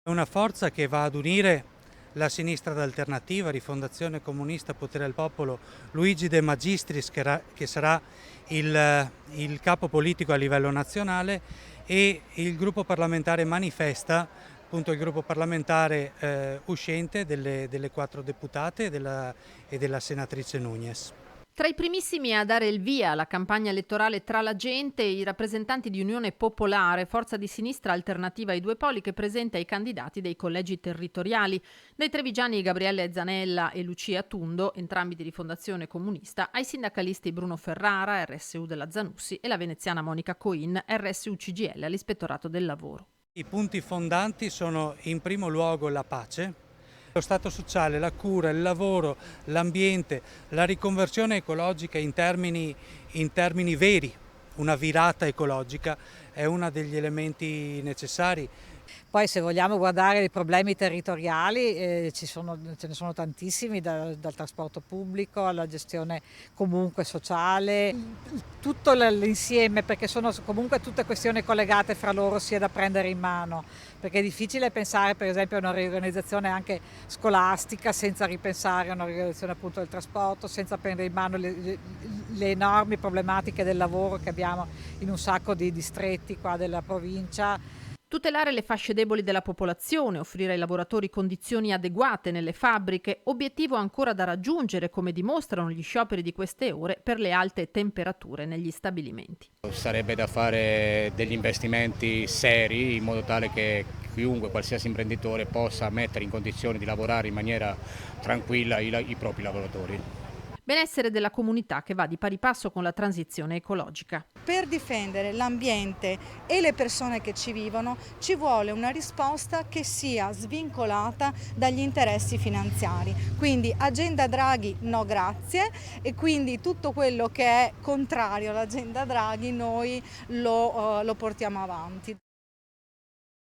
È una forza che va ad unire la sinistra d'alternativa, Rifondazione Comunista Potere al Popolo, Luigi De Magistris che sarà il capo politico a livello nazionale, e il gruppo parlamentare Manifesta, appunto il gruppo parlamentare uscente delle 4 deputate e della senatrice Núñez. Tra i primissimi a dare il via alla campagna elettorale Tra la gente, i rappresentanti di Unione Popolare, forza di sinistra alternativa ai due poli, che presenta i candidati dei collegi territoriali, dai trevigiani Gabriele Zanella e Lucia Tundo, entrambi di Rifondazione Comunista, ai sindacalisti Bruno Ferrara, RSU della Zanussi, e la veneziana Monica Coin, RSU CGIL all'Ispettorato del Lavoro. I punti fondanti sono in primo luogo la pace, lo stato sociale, la cura, il lavoro, l'ambiente, la riconversione ecologica in termini veri. Una virata ecologica è uno degli elementi necessari. Poi se vogliamo guardare i problemi territoriali ce ne sono tantissimi, dal trasporto pubblico alla gestione comunque sociale, tutto l'insieme, perché sono comunque tutte questioni collegate fra loro, sia da prendere in mano, perché è difficile pensare per esempio a una riorganizzazione anche scolastica senza ripensare a una riorganizzazione appunto del trasporto, senza prendere in mano le enormi problematiche del lavoro che abbiamo in un sacco di distretti qua della provincia. Tutelare le fasce deboli della popolazione, offrire ai lavoratori condizioni adeguate nelle fabbriche, obiettivo ancora da raggiungere, come dimostrano gli scioperi di queste ore, per le alte temperature negli stabilimenti. Sarebbe da fare degli investimenti seri in modo tale che chiunque, qualsiasi imprenditore, possa mettere in condizioni di lavorare in maniera tranquilla i propri lavoratori. Benessere della comunità che va di pari passo con la transizione ecologica. Per difendere l'ambiente e le persone che ci vivono ci vuole una risposta che sia svincolata dagli interessi finanziari. Quindi agenda Draghi no grazie, e quindi tutto quello che è contrario all'agenda Draghi noi lo portiamo avanti.